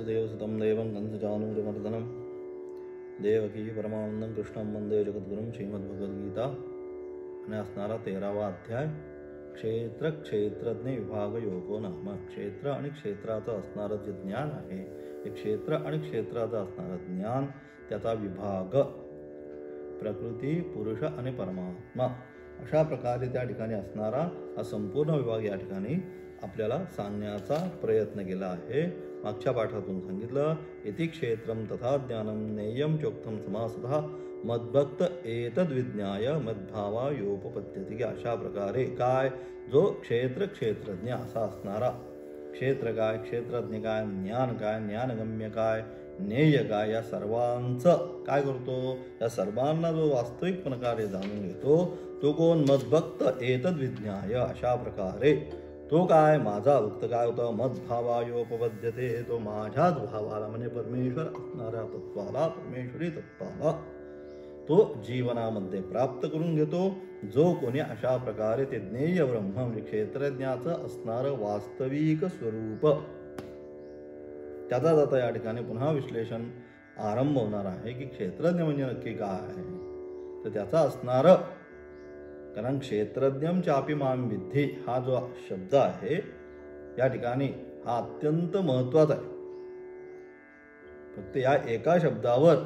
वसुदेवसुतं देवं कंसचानूरमर्दनं देवकी परमानंदं कृष्णं वंदे जगद्गुरुं श्रीमद्भगवद्गीता आणि असणारा 13वा अध्याय क्षेत्र क्षेत्रज्ञ विभाग योगो नाम. क्षेत्र आणि क्षेत्राचं असणारं जे ज्ञान आहे हे क्षेत्र आणि क्षेत्राचं असणारं ज्ञान, त्याचा विभाग प्रकृती, पुरुष आणि परमात्मा अशा प्रकारे त्या ठिकाणी असणारा हा संपूर्ण विभाग या ठिकाणी आपल्याला सांगण्याचा प्रयत्न केला आहे. मागच्या पाठातून सांगितलं, इति क्षेत्रम तथा ज्ञानम नेयम चोक्तम समासतः मद्भक्त एतद्विज्ञाय मद्भावायोपपद्यते. की अशा प्रकारे काय, जो क्षेत्र क्षेत्रज्ञ असा असणारा, क्षेत्र काय, क्षेत्रज्ञ काय, ज्ञान काय, ज्ञानगम्य काय, ज्ञेय काय, या सर्वांचं काय करतो, या सर्वांना जो वास्तविक प्रकारे जाणून घेतो तो कोण, मद्भक्त एतद्विज्ञाय. अशा प्रकारे तो काय, माझा भक्त काय होता, मद्भावायोपपद्यते, तो माझ्याच भावाला म्हणजे परमेश्वर असणाऱ्या तत्वाला, परमेश्वरी तत्वाला तो जीवनामध्ये प्राप्त करून घेतो. जो कोणी अशा प्रकारे ते ज्ञेय ब्रह्म म्हणजे क्षेत्रज्ञाचं असणारं वास्तविक स्वरूप, त्याचा जाता या ठिकाणी पुन्हा विश्लेषण आरंभ होणार आहे की क्षेत्रज्ञ म्हणजे नक्की काय आहे. तर त्याचा असणारं, कारण क्षेत्रज्ञम चापी माम विद्धी हा जो शब्द आहे या ठिकाणी हा अत्यंत महत्वाचा आहे. फक्त या एका शब्दावर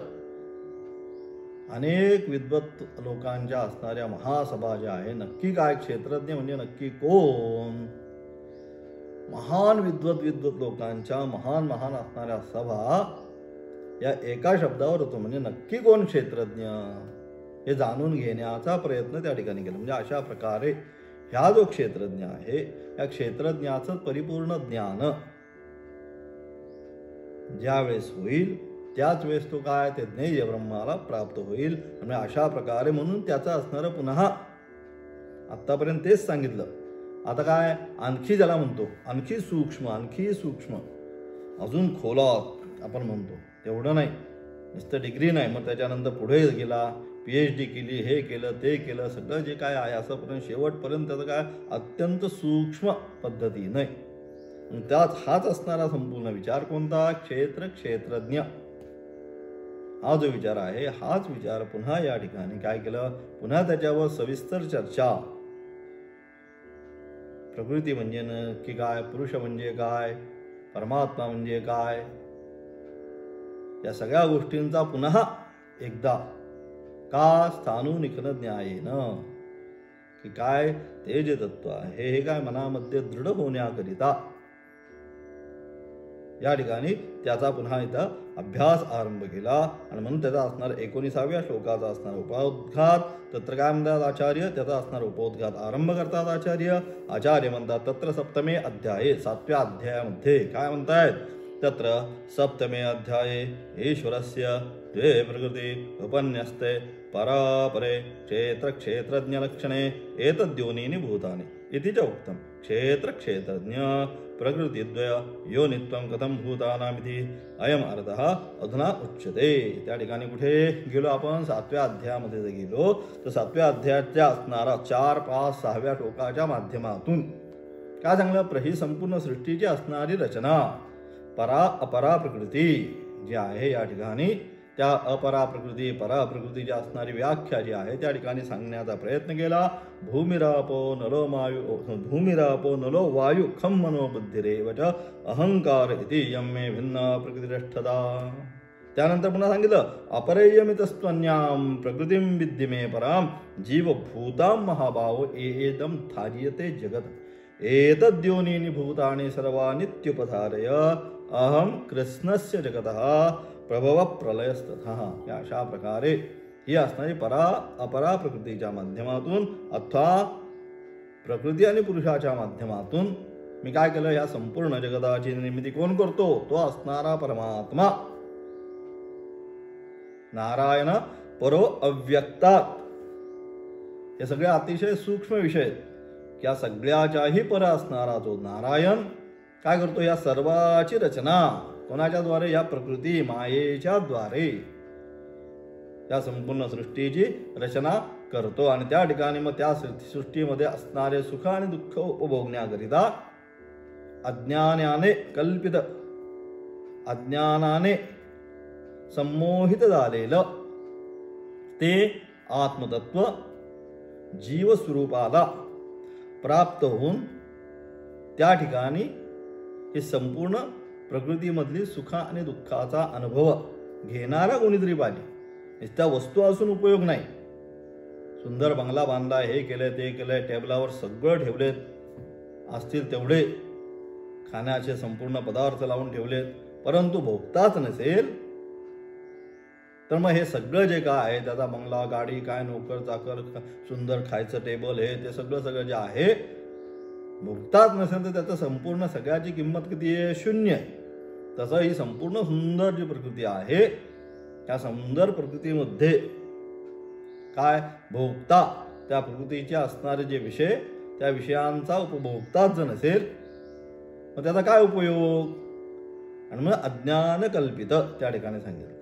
अनेक विद्वत लोकांच्या असणाऱ्या महासभा ज्या आहे, नक्की काय क्षेत्रज्ञ म्हणजे नक्की कोण, महान विद्वत लोकांच्या महान असणाऱ्या सभा या एका शब्दावर होतो. म्हणजे नक्की कोण क्षेत्रज्ञ हे जाणून घेण्याचा प्रयत्न त्या ठिकाणी केला. म्हणजे अशा प्रकारे ह्या जो क्षेत्रज्ञ आहे या क्षेत्रज्ञाचं परिपूर्ण ज्ञान ज्या वेळेस होईल त्याच वेळेस तो काय, ते ज्ञेय ब्रह्माला प्राप्त होईल. म्हणजे अशा प्रकारे म्हणून त्याचं असणारं पुन्हा आत्तापर्यंत तेच सांगितलं. आता काय, आणखी ज्याला म्हणतो आणखी सूक्ष्म अजून खोलात आपण म्हणतो, तेवढं नाही, नुसतं डिग्री नाही, मग त्याच्यानंतर पुढे गेला, PhD केली, हे केलं ते केलं, सगळं जे काय आहे असंपर्यंत शेवटपर्यंत त्याचं काय अत्यंत सूक्ष्म पद्धतीने. त्यात हाच असणारा संपूर्ण विचार कोणता, क्षेत्र क्षेत्रज्ञ हा जो विचार आहे, हाच विचार पुन्हा या ठिकाणी काय केलं, पुन्हा त्याच्यावर सविस्तर चर्चा. प्रकृती म्हणजे नक्की काय, पुरुष म्हणजे काय, परमात्मा म्हणजे काय, या सगळ्या गोष्टींचा पुन्हा एकदा का स्थानूनिकन ज्ञायेन, की काय ते जे तत्व आहे हे काय मनामध्ये दृढ होण्याकरिता या ठिकाणी त्याचा पुन्हा इथं अभ्यास आरंभ केला. आणि म्हणून त्याचा असणार 19व्या श्लोकाचा असणार उपोद्घात. तत्र काय म्हणतात आचार्य, त्याचा असणार उपोद्घात आरंभ करतात आचार्य म्हणतात, तत्र सप्तमे अध्याये, 7व्या अध्यायामध्ये काय म्हणतायत, तत्र सप्तमे अध्याये ईश्वरस्य द्वे प्रकृती उपन्यस्ते परापरे क्षेत्र क्षेत्रज्ञ लक्षणे एतद्योनीनि भूतानि इति च उक्तम्. क्षेत्र क्षेत्रज्ञ प्रकृतिद्वय योनित्वं कथं भूतानामिति अयम अर्थः अधुना उच्यते. त्या ठिकाणी कुठे गेलो आपण, 7व्या अध्यायामध्ये जर गेलो तर 7व्या अध्यायाच्या असणारा 4, 5, 6व्या श्लोकाच्या माध्यमातून काय सांगलं, ही संपूर्ण सृष्टीची असणारी रचना, परा अपरा प्रकृती जी आहे या ठिकाणी, त्या अपरा प्रकृती परा प्रकृतीची असणारी व्याख्या जी आहे त्या ठिकाणी सांगण्याचा प्रयत्न केला. भूमिरापो नलो वायु खम मनो बुद्धिरेव च अहंकार इति यम्मे भिन्ना प्रकृतिरष्ठता. त्यानंतर पुन्हा सांगितलं, अपरेयमितस्त्वन्याम प्रकृतिं विद्धि मे पराम जीवभूतां महाभाव एदं धार्यते जगत एतद्योनीनि भूतानि सर्वानित्युपधारय अहम कृष्णस्य जगतः प्रभव प्रलयस्तथा. या अशा प्रकारे ही असणारी परा अपरा प्रकृतीच्या माध्यमातून अथवा प्रकृती आणि पुरुषाच्या माध्यमातून मी काय केलं, या संपूर्ण जगताची निर्मिती कोण करतो, तो असणारा परमात्मा नारायण परो अव्यक्तात. हे सगळे अतिशय सूक्ष्म विषय आहेत. या सगळ्याच्याही पर असणारा तो नारायण काय करतो, या सर्वाची रचना कोणाच्या द्वारे, या प्रकृती मायेच्या द्वारे या संपूर्ण सृष्टीची रचना करतो. आणि त्या ठिकाणी मग त्या सृष्टीमध्ये असणारे सुख आणि दुःख उपभोगण्याकरिता अज्ञानाने कल्पित अज्ञानाने संमोहित झालेलं ते आत्मतत्व जीवस्वरूपाला प्राप्त होऊन त्या ठिकाणी हे संपूर्ण प्रकृतीमधली सुख आणि दुःखाचा अनुभव घेणारा कोणीतरी पाहिजे. त्या वस्तू असून उपयोग नाही. सुंदर बंगला बांधला, हे केलंय ते केलंय, टेबलावर सगळं ठेवलेत, असतील तेवढे खाण्याचे संपूर्ण पदार्थ लावून ठेवलेत, परंतु भोगताच नसेल तर मग हे सगळं जे काय आहे, त्याचा बंगला, गाडी, काय नोकर चाकर, सुंदर खायचं टेबल, हे ते सगळं जे आहे, भोगताच नसेल तर त्याचं संपूर्ण सगळ्याची किंमत किती आहे? शून्य आहे. तसं ही संपूर्ण सुंदर जी प्रकृती आहे, त्या सुंदर प्रकृतीमध्ये काय भोगता, त्या प्रकृतीचे असणारे जे विषय, त्या विषयांचा उपभोगताच जर नसेल मग त्याचा काय उपयोग? आणि मग अज्ञान कल्पित त्या ठिकाणी सांगितलं.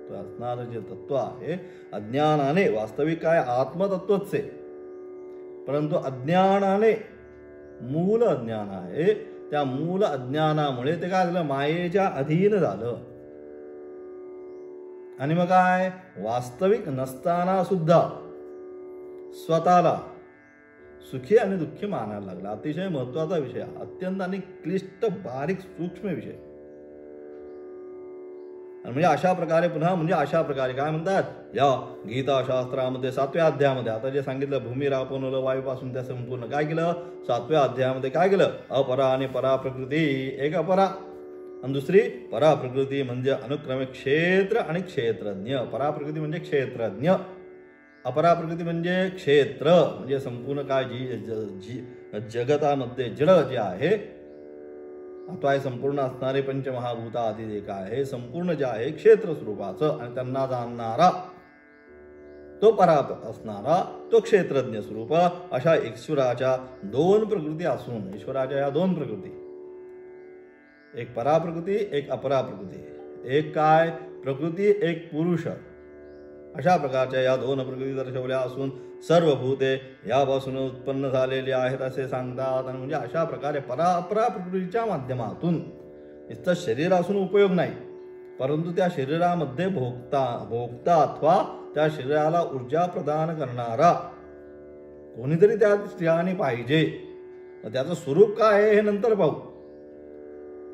तर असणारं जे तत्व आहे अज्ञानाने, वास्तविक काय आत्मतत्वच आहे, परंतु अज्ञानाने, मूल अज्ञान आहे, त्या मूल अज्ञानामुळे ते काय झालं? मायेच्या अधीन झालं. आणि मग काय? वास्तविक नसताना सुद्धा स्वतःला सुखी आणि दुःखी मानायला लागला. अतिशय महत्वाचा विषय, अत्यंत आणि क्लिष्ट, बारीक, सूक्ष्म विषय. म्हणजे अशा प्रकारे अशा प्रकारे काय म्हणतात या गीताशास्त्रामध्ये 7व्या अध्यायामध्ये, आता जे सांगितलं भूमीरापनोल वायूपासून त्या संपूर्ण काय केलं? 7व्या अध्यायामध्ये काय केलं? अपरा आणि परा प्रकृती, एक अपरा आणि दुसरी परा प्रकृती, म्हणजे अनुक्रमे क्षेत्र आणि क्षेत्रज्ञ. परा प्रकृती म्हणजे क्षेत्रज्ञ, अपरा प्रकृती म्हणजे क्षेत्र, म्हणजे संपूर्ण काय जी जगतामध्ये जड जे आहे अथवा संपूर्ण असणारे पंचमहाभूत आदी जे काय आहे, संपूर्ण जे आहे क्षेत्र स्वरूपाचं, आणि त्यांना जाणणारा तो परा असणारा तो क्षेत्रज्ञ स्वरूप. अशा ईश्वराच्या दोन प्रकृती असून, ईश्वराच्या या दोन प्रकृती, एक परा प्रकृती, एक अपरा प्रकृती, एक काय प्रकृती, एक पुरुष, अशा प्रकारच्या या दोन प्रकृती दर्शवल्या असून सर्व भूते यापासून उत्पन्न झालेली आहेत असे सांगतात. आणि म्हणजे अशा प्रकारे परा प्रकृतीच्या माध्यमातून नुसतं शरीर असून उपयोग नाही, परंतु त्या शरीरामध्ये भोगता अथवा त्या शरीराला ऊर्जा प्रदान करणारा कोणीतरी त्या ठिकाणी पाहिजे. त्याचं स्वरूप काय आहे हे नंतर पाहू,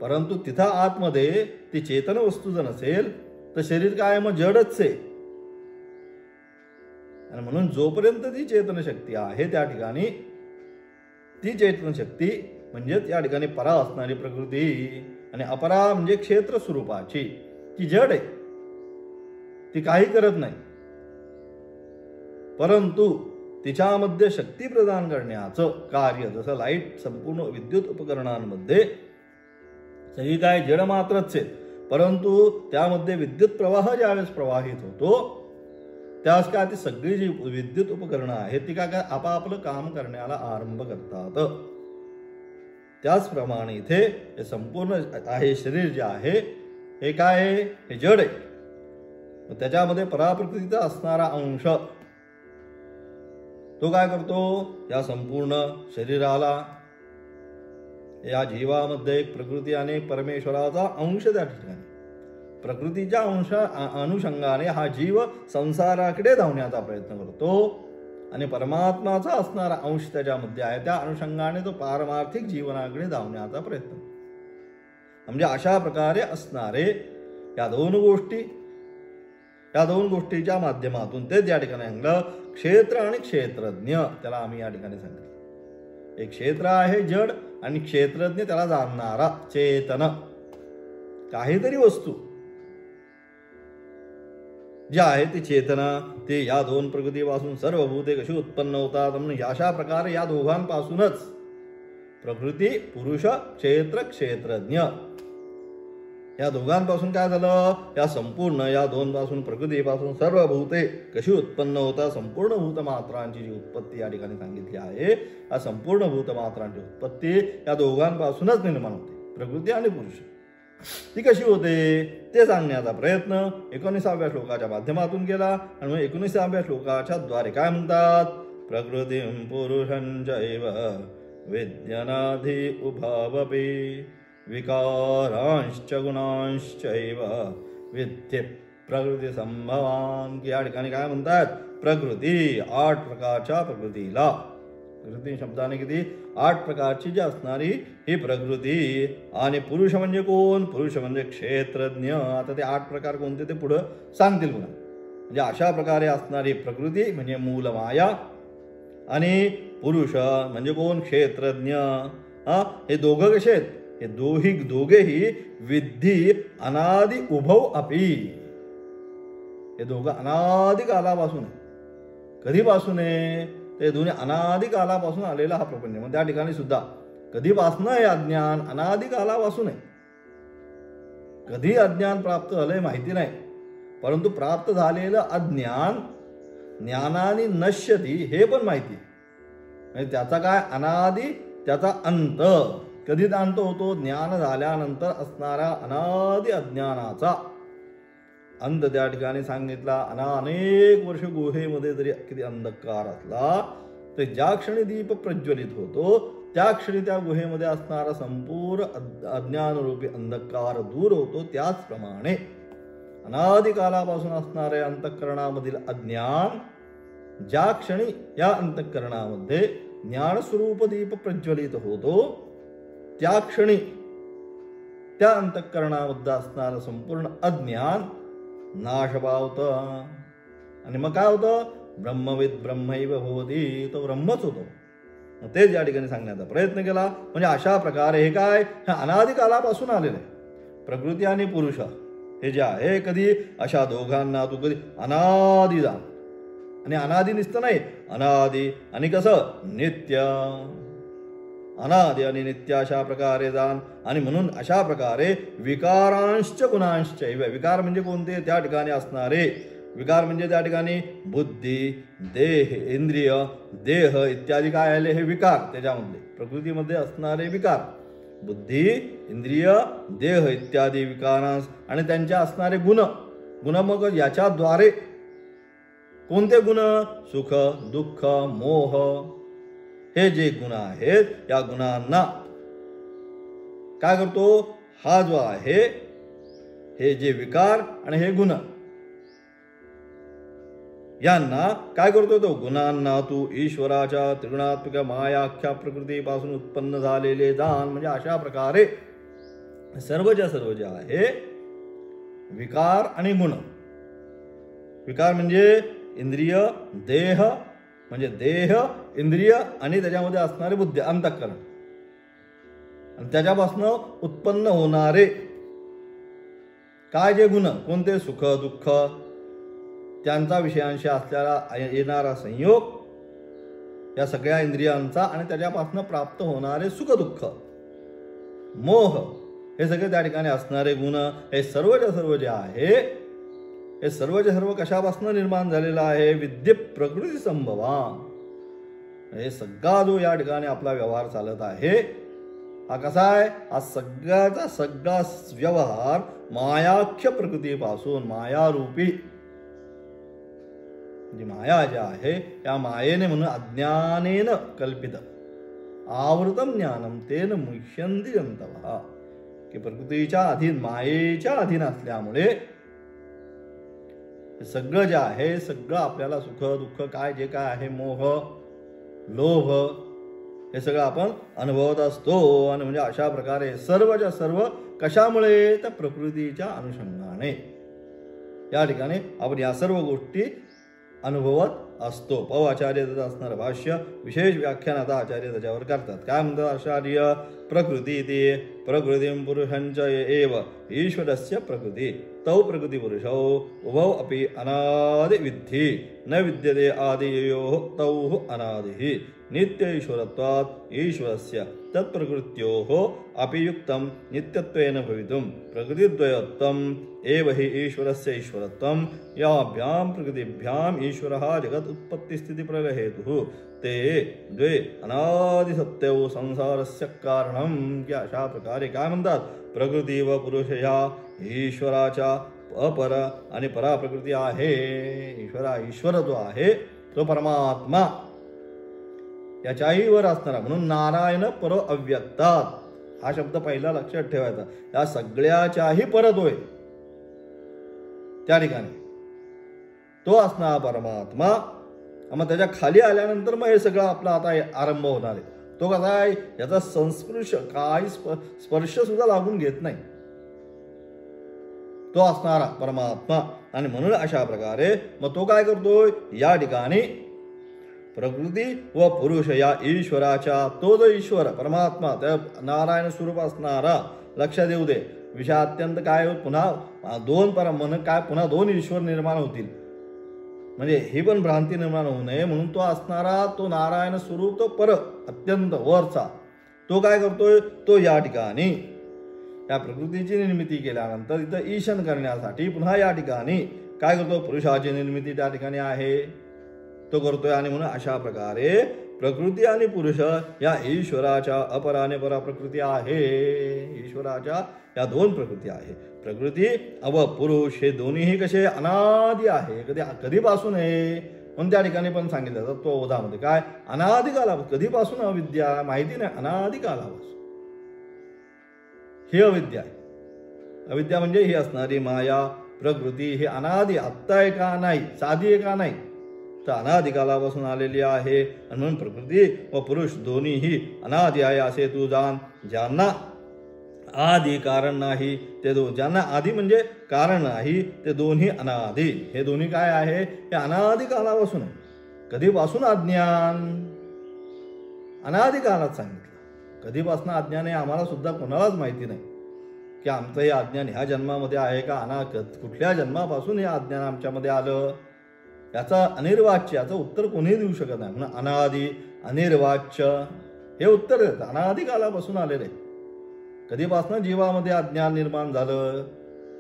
परंतु तिथं आतमध्ये ती चेतन वस्तू जर नसेल तर शरीर काय मग जडच आहे. आणि म्हणून जोपर्यंत ती चेतन शक्ती आहे त्या ठिकाणी, ती चेतन शक्ती म्हणजे त्या ठिकाणी परा असणारी प्रकृती, आणि अपरा म्हणजे क्षेत्र स्वरूपाची, ती जड आहे, ती काही करत नाही, परंतु तिच्यामध्ये शक्ती प्रदान करण्याचं कार्य, जसं लाईट संपूर्ण विद्युत उपकरणांमध्ये सगळी काय जड मात्रच आहे, परंतु त्यामध्ये विद्युत प्रवाह ज्यावेळेस प्रवाहित होतो त्यास काय ती सगळी जी विद्युत उपकरणं आहेत ती काय आपापलं काम करण्याला आरंभ करतात. त्याचप्रमाणे इथे हे संपूर्ण आहे शरीर जे आहे हे काय आहे? हे जड आहे. त्याच्यामध्ये पराप्रकृतीचा असणारा अंश तो काय करतो? या संपूर्ण शरीराला, या जीवामध्ये एक प्रकृती आणि परमेश्वराचा अंश त्या ठिकाणी, प्रकृतीच्या अनुषंगाने हा जीव संसाराकडे धावण्याचा प्रयत्न करतो, आणि परमात्माचा असणारा अंश त्याच्यामध्ये आहे, त्या अनुषंगाने तो पारमार्थिक जीवनाकडे धावण्याचा प्रयत्न करतो. म्हणजे अशा प्रकारे असणारे या दोन गोष्टीच्या माध्यमातून ते त्या ठिकाणी सांगलं क्षेत्र आणि क्षेत्रज्ञ, त्याला आम्ही या ठिकाणी सांगितलं. एक क्षेत्र आहे जड, आणि क्षेत्रज्ञ त्याला जाणणारा चेतन, काहीतरी वस्तू जी आहे ती चेतना, ते या दोन प्रकृतीपासून सर्व भूते कशी उत्पन्न होतात. म्हणून अशा प्रकारे या दोघांपासूनच प्रकृती, पुरुष, क्षेत्र, क्षेत्रज्ञ या दोघांपासून काय झालं? या संपूर्ण या दोन पासून, प्रकृतीपासून सर्व भूते कशी उत्पन्न होतात. संपूर्ण भूतमात्रांची जी उत्पत्ती या ठिकाणी सांगितली आहे, या संपूर्ण भूतमात्रांची उत्पत्ती या दोघांपासूनच निर्माण होते, प्रकृती आणि पुरुष. ती कशी होते ते सांगण्याचा प्रयत्न 19व्या श्लोकाच्या माध्यमातून केला. आणि मग 19व्या श्लोकाच्या द्वारे काय म्हणतात? प्रकृतीं पुरुषं चैव विद्यनाधि उभावपि विकारांश्च गुणांश्चैव विद्धि प्रकृती संभवान. की या ठिकाणी काय म्हणतात, प्रकृती 8 प्रकारच्या प्रकृतीला, प्रकृती शब्दाने किती 8 प्रकारची जी असणारी ही प्रकृती. आणि पुरुष म्हणजे कोण, पुरुष म्हणजे क्षेत्रज्ञ. आता ते 8 प्रकार कोणते ते पुढं सांगतील पुन्हा. म्हणजे अशा प्रकारे असणारी प्रकृती म्हणजे मूल माया, आणि पुरुष म्हणजे कोण, क्षेत्रज्ञ. हे दोघं कसे आहेत, हे दोघेही विद्धी अनादि उभव अपी. हे दोघं अनादि कालापासून आहे. कधीपासून आहे, ते दोन्ही अनादि कालापासून आलेला हा प्रपंच. मग त्या ठिकाणी सुद्धा कधीपासून आहे अज्ञान, अनादि कालापासून आहे. कधी अज्ञान प्राप्त झालंय माहिती नाही, परंतु प्राप्त झालेलं अज्ञान ज्ञानाने नश्यती हे पण माहिती. म्हणजे त्याचा काय अनादि, त्याचा अंत. कधी अंत होतो, ज्ञान झाल्यानंतर असणारा अनादि अज्ञानाचा अंत त्या ठिकाणी सांगितला. अनेक वर्ष गुहेमध्ये जरी किती अंधकार असला तर ज्या क्षणी दीप प्रज्वलित होतो त्या क्षणी त्या गुहेमध्ये असणारा संपूर्ण अज्ञानरूपी अंधकार दूर होतो. त्याचप्रमाणे अनादि कालापासून असणाऱ्या अंतःकरणामधील अज्ञान ज्या क्षणी या अंतःकरणामध्ये ज्ञानस्वरूप दीप प्रज्वलित होतो त्या क्षणी त्या अंतःकरणामध्ये असणारं संपूर्ण अज्ञान नाश पावतं. आणि मग काय होतं, ब्रह्मविद ब्रह्मैव भवती, तो ब्रह्मच होतो. तेच या ठिकाणी सांगण्याचा प्रयत्न केला. म्हणजे अशा प्रकारे हे काय, हे अनादि कालापासून आलेलं आहे. प्रकृती आणि पुरुष हे जे आहे, कधी अशा दोघांना तू कधी अनादि जा, आणि अनादि नुसतं नाही, अनादि आणि कसं नित्य, अनादि आणि नित्य अशा प्रकारे जाण. आणि म्हणून अशा प्रकारे विकारांश्च गुणांश्च. विकार म्हणजे कोणते, त्या ठिकाणी असणारे विकार म्हणजे त्या ठिकाणी बुद्धी, देह, इंद्रिय, देह इत्यादी काय आले हे विकार. त्याच्यामध्ये प्रकृतीमध्ये असणारे विकार, बुद्धी, इंद्रिय, देह इत्यादी विकारांस आणि त्यांचे असणारे गुण. गुण मग याच्याद्वारे कोणते गुण, सुख, दुःख, मोह, हे जे गुण आहेत या गुणांना काय करतो, हा जो आहे हे जे विकार आणि हे गुण यांना काय करतो, तो गुणांना तू ईश्वराच्या त्रिगुणात्मक मायाख्या प्रकृतीपासून उत्पन्न झालेले जाण. म्हणजे अशा प्रकारे सर्वच्या सर्व जे आहे विकार आणि गुण. विकार म्हणजे इंद्रिय, देह म्हणजे देह, इंद्रिय आणि त्याच्यामध्ये असणारे बुद्धी, अंतःकरण, आणि त्याच्यापासून उत्पन्न होणारे काय जे गुण, कोणते, सुख, दुःख, त्यांचा विषयांशी असलेला येणारा संयोग, या सगळ्या इंद्रियांचा आणि त्याच्यापासून प्राप्त होणारे सुख दुःख, मोह, हे सगळे त्या ठिकाणी असणारे गुण. हे सर्वच्या सर्व जे आहे हे सर्वच्या सर्व कशापासून निर्माण झालेला आहे, विद्ये प्रकृती संभवा. हे सगळा जो या ठिकाणी आपला व्यवहार चालत आहे हा कसा आहे, हा सगळ्याचा सगळा व्यवहार मायाख्य प्रकृतीपासून, मायारूपी जी माया जी आहे त्या मायेने म्हणून अज्ञानेन कल्पित आवृतम ज्ञानम तेन मुह्यन्ति जंतवः. की प्रकृतीच्या अधीन, मायेच्या अधीन असल्यामुळे सगळं जे आहे सगळं आपल्याला सुख दुःख काय जे काय आहे, मोह, लोभ, हे सगळं आपण अनुभवत असतो. आणि म्हणजे अशा प्रकारे सर्वच्या सर्व कशामुळे, तर प्रकृतीच्या अनुषंगाने या ठिकाणी आपण या सर्व गोष्टी अनुभवत असतो. आचार्य असणारं भाष्य विशेष व्याख्यान आता आचार्य त्याच्यावर करतात. काय म्हणतात आचार्य, प्रकृती ते प्रकृतीं पुरुषंच एव ईश्वरस्य प्रकृती तौ प्रकृती पुरुषौ उभौ अपि अनादि विद्धि न विद्यते आदियोः तौ अनादिः नित्य ईश्वरत्वात् ईश्वरस्य तत्प्रकृत्योः अपि युक्तं नित्यत्वेन भवितुं प्रकृतिद्वयत्वम् एव हि ईश्वरस्य ईश्वरत्वं याभ्यां प्रकृतिभ्याम् ईश्वरः जगत् उत्पत्तिस्थितिप्रलयहेतुः ते द्वे अनादिसत्यौ संसारस्य कारणं. की अशा प्रकारे काय म्हणतात, प्रकृती व पुरुष या ईश्वराच्या अपर आणि परा प्रकृती आहे. ईश्वर जो आहे तो परमात्मा याच्याही वर असणारा, म्हणून नारायण पर अव्यक्तात हा शब्द पहिला लक्षात ठेवायचा. या सगळ्याच्याही परत होय त्या ठिकाणी तो असणार परमात्मा. मग त्याच्या खाली आल्यानंतर मग हे सगळं आपला आता आरंभ होणार आहे. तो कसा आहे, याचा संस्पर्श काही स्पर्श सुद्धा लागून घेत नाही तो असणारा परमात्मा. आणि म्हणून अशा प्रकारे मग तो काय करतोय, या ठिकाणी प्रकृती व पुरुष या ईश्वराच्या, तो जो ईश्वर परमात्मा त्या नारायण स्वरूप असणारा, लक्षात येऊ दे, विषय अत्यंत काय पुन्हा दोन परम काय पुन्हा दोन ईश्वर निर्माण होतील, म्हणजे ही पण भ्रांती निर्माण होऊ नये म्हणून तो असणारा तो नारायण स्वरूप तो पर अत्यंत वरचा तो काय करतोय, तो या ठिकाणी या प्रकृतीची निर्मिती केल्यानंतर इथं ईशन करण्यासाठी पुन्हा या ठिकाणी काय करतो, पुरुषाची निर्मिती त्या ठिकाणी आहे तो करतोय. आणि म्हणून अशा प्रकारे प्रकृती आणि पुरुष या ईश्वराच्या अपराने परा प्रकृती आहे. ईश्वराच्या या दोन प्रकृती आहे, प्रकृती व पुरुष हे दोन्हीही कसे अनादि आहे, कधीपासून आहे. म्हणून त्या ठिकाणी पण सांगितलं जातं तो ओधामध्ये काय अनादिकालापासून, कधीपासून अविद्या माहिती नाही, अनादिकालापासून ही अविद्या आहे. अविद्या म्हणजे ही असणारी माया प्रकृती ही अनादि, आत्ता आहे का नाही, साधी आहे का नाही, तर अनादिकालापासून आलेली आहे. आणि म्हणून प्रकृती व पुरुष दोन्हीही अनादि आहे असे तू जाण. ज्यांना आदि कारण नाही ते ज्यांना आदि म्हणजे कारण नाही ते दोन्ही अनादि. हे दोन्ही काय आहे, हे अनादिकालापासून आहे. कधीपासून अज्ञान, अनादिकालात सांगितलं. कधीपासून अज्ञान आहे आम्हाला सुद्धा कोणालाच माहिती नाही की आमचं हे अज्ञान ह्या जन्मामध्ये आहे का, कुठल्या जन्मापासून हे अज्ञान आमच्यामध्ये आलं, याचा अनिर्वाच्य याचं उत्तर कोणीही देऊ शकत नाही. म्हणून अनादि अनिर्वाच्य हे उत्तर देतं, अनादिकालापासून आलेलं आहे. कधीपासून जीवामध्ये अज्ञान निर्माण झालं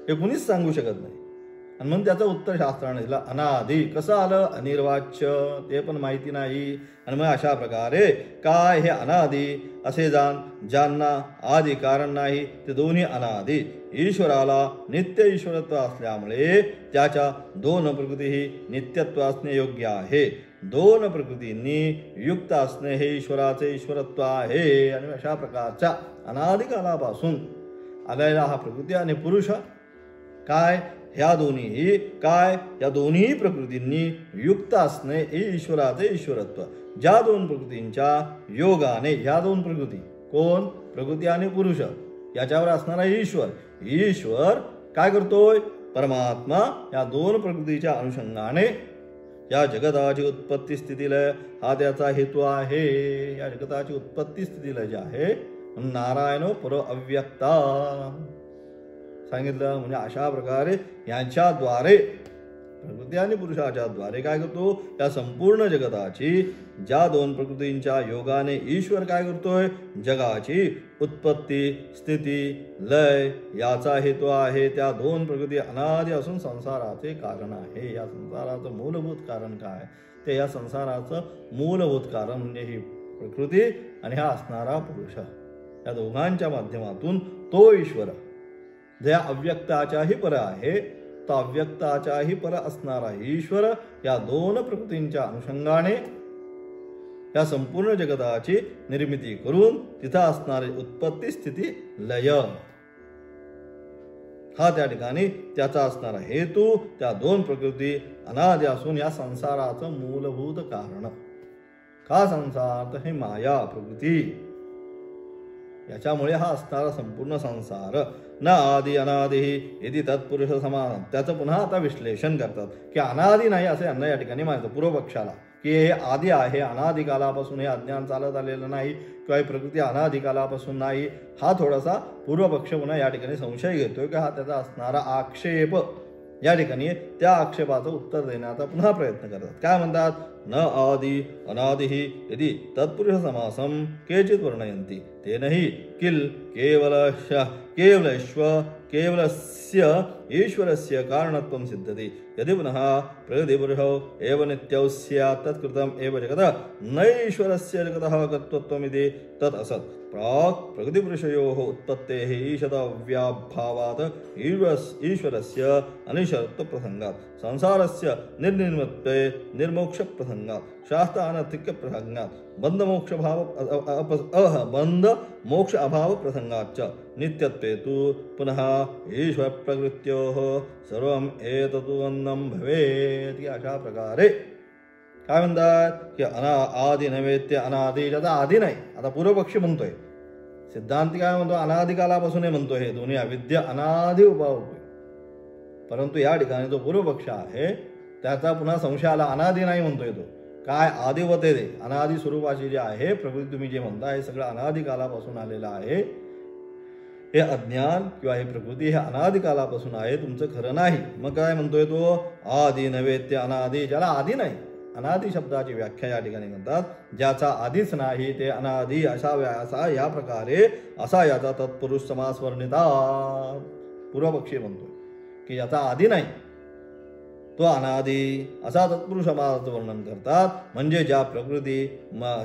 हे कुणीच सांगू शकत नाही. आणि म्हणून त्याचं उत्तर शास्त्राने दिलं अनादि. कसं आलं, अनिर्वाच्य, ते पण माहिती नाही. आणि मग अशा प्रकारे काय हे अनादि असे जाण. ज्यांना आदि कारण नाही ते दोन्ही अनादि. ईश्वराला नित्य ईश्वरत्व असल्यामुळे त्याच्या दोन प्रकृतीही नित्यत्व असणे योग्य आहे. दोन प्रकृतींनी युक्त असणे हे ईश्वराचे ईश्वरत्व आहे. आणि अशा प्रकारच्या अनादिकालापासून आलेला हा प्रकृती आणि पुरुष काय, ह्या दोन्हीही काय, या दोन्ही प्रकृतींनी युक्त असणे हे ईश्वराचे ईश्वरत्व. ज्या दोन प्रकृतींच्या योगाने, ह्या दोन प्रकृती कोण, प्रकृती आणि पुरुष, याच्यावर असणारा ईश्वर, ईश्वर काय करतोय, परमात्मा या दोन प्रकृतीच्या अनुषंगाने या जगताची उत्पत्ती स्थितीलय हा त्याचा हेतू आहे. या जगताची उत्पत्ती स्थितीलय जे आहे नारायण पर अव्यक्ता सांगितलं. म्हणजे अशा प्रकारे यांच्याद्वारे प्रकृती आणि पुरुषाच्या द्वारे काय करतो, या संपूर्ण जगताची ज्या दोन प्रकृतींच्या योगाने ईश्वर काय करतोय, जगाची उत्पत्ती स्थिती लय याचा हेतू आहे. त्या दोन प्रकृती अनादि असून संसाराचे कारण आहे. या संसाराचं मूलभूत कारण काय, ते या संसाराचं मूलभूत कारण म्हणजे ही प्रकृती आणि हा असणारा पुरुष, या दोघांच्या माध्यमातून तो ईश्वर ज्या अव्यक्ताच्याही पर आहे, तो अव्यक्ताच्याही पर असणारा ईश्वर या दोन प्रकृतींच्या अनुषंगाने या संपूर्ण जगताची निर्मिती करून तिथं असणारी उत्पत्ती स्थिती लय हा त्या ठिकाणी त्याचा असणारा हेतू. त्या दोन प्रकृती अनादि असून या संसाराचं मूलभूत कारण. का संसार, तर हे माया प्रकृती, याच्यामुळे हा असणारा संपूर्ण संसार. न आदि अनादि यदि तत्पुरुष समान. त्याचं पुन्हा आता विश्लेषण करतात की अनादि नाही असे यांना या ठिकाणी मानतं पूर्वपक्षाला, की हे आदि आहे, अनादिकालापासून हे अज्ञान चालत आलेलं नाही किंवा प्रकृती अनादिकालापासून नाही. हा थोडासा पूर्वपक्ष पुन्हा या ठिकाणी संशय घेतोय की हा त्याचा असणारा आक्षेप. या ठिकाणी त्या आक्षेपाचं उत्तर देण्याचा पुन्हा प्रयत्न करतात. काय म्हणतात, न आदि अनादिहि यदि तत्पुरुष समासम केचित वर्णयन्ति तेनहि किल केवलस्य ईश्वरस्य कारणत्वं सिद्ध्यति. यदि पुनः प्रकृतिपुरुषौ एव नित्यौ स्यात् तत्कृतम् एव जगत् न ईश्वरस्य जगतः कर्तृत्वमिति तत् असत्. प्राक् प्रकृतिपुरुषयोः उत्पत्तेः ईशतव्याभावात् ईश्वरस्य अनिश्चरत्वप्रसंगात् संसारस्य निर्निर्मित्वे निर्मोक्षप्रसंगात् प्रसंगात शास्त्र अनर्थिक्य प्रसंगात बंध मोक्ष भाव बंध मोक्ष अभाव प्रसंगाच नित्यत्वे तु पुनः ईश्वर प्रकृत्योः सर्वम एततु अन्नं भवेत्. अशा प्रकारे काय म्हणतात की आदी नैवेद्य अनादी, ज्याचा आधी नाही. आता पूर्वपक्षी म्हणतोय, सिद्धांती काय म्हणतो, अनादिकालापासून म्हणतो हे दोन्ही अविद्या अनादि उभाव. परंतु या ठिकाणी जो पूर्वपक्ष आहे त्याचा पुन्हा संशय आला, अनादि नाही म्हणतोय तो. काय आदिवते दे, अनादि स्वरूपाची जे आहे प्रकृती तुम्ही जे म्हणता हे सगळं अनादिकालापासून आलेलं आहे. हे अज्ञान किंवा हे प्रकृती हे अनादिकालापासून आहे, तुमचं खरं नाही. मग काय म्हणतोय तो, आदी नैवेद्य अनादी, ज्याला आदी नाही. अनादी शब्दाची व्याख्या या ठिकाणी म्हणतात ज्याचा आधीच नाही ते अनादी असा या प्रकारे असा याचा तत्पुरुष समास वर्णिता. पूर्वपक्षी म्हणतो की ज्याचा आधी नाही तो अनादी असा तत्पुरुष समासाचं वर्णन करतात. म्हणजे ज्या प्रकृती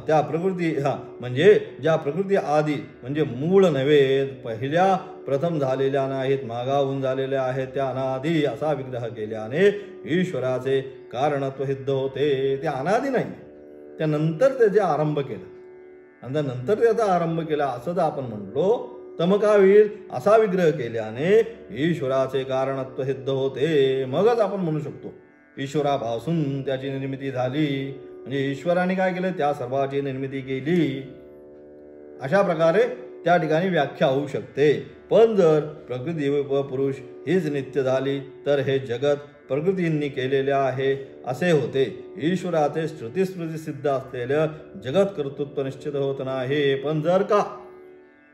त्या प्रकृती म्हणजे ज्या प्रकृती आदी म्हणजे मूळ नव्हे, पहिल्या प्रथम झालेल्या नाहीत, मागाहून झालेल्या आहेत, त्या अनादी असा विग्रह केल्याने ईश्वराचे कारणत्व सिद्ध होते. ते अनादी नाही, त्यानंतर त्याचे आरंभ केला आणि नंतर त्याचा आरंभ केला असं जर आपण म्हणलो तर मग काय होईल, असा विग्रह केल्याने ईश्वराचे कारणत्व सिद्ध होते. मगच आपण म्हणू शकतो ईश्वरापासून त्याची निर्मिती झाली, म्हणजे ईश्वराने काय केलं, त्या सर्वाची निर्मिती केली. अशा प्रकारे त्या ठिकाणी व्याख्या होऊ शकते. पण जर प्रकृती व पुरुष हीच नित्य झाली तर हे जगत प्रकृतींनी केलेले आहे असे होते. ईश्वराचे श्रुतिस्मृती सिद्ध असलेलं जगत कर्तृत्व निश्चित होत नाही. पण जर का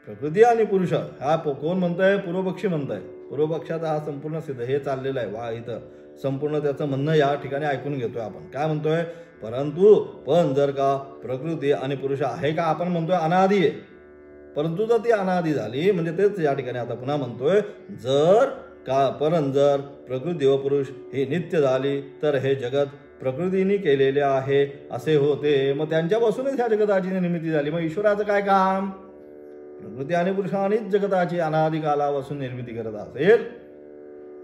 प्रकृती आणि पुरुष हा कोण म्हणतोय, पूर्वपक्षी म्हणताय. पूर्वपक्षाचा हा संपूर्ण सिद्ध हे चाललेलं आहे वा इथं संपूर्ण त्याचं म्हणणं या ठिकाणी ऐकून घेतोय आपण. काय म्हणतोय, परंतु पण जर का प्रकृती आणि पुरुष आहे का, आपण म्हणतोय अनादी आहे, परंतु जर ती अनादी झाली म्हणजे तेच या ठिकाणी आता पुन्हा म्हणतोय जर प्रकृती व पुरुष ही नित्य झाली तर हे जगत प्रकृतीने केलेले आहे असे होते. मग त्यांच्यापासूनच ह्या जगताची निर्मिती झाली. मग ईश्वराचं काय काम, प्रकृती आणि पुरुषानेच जगताची अनादिकालापासून निर्मिती करत असेल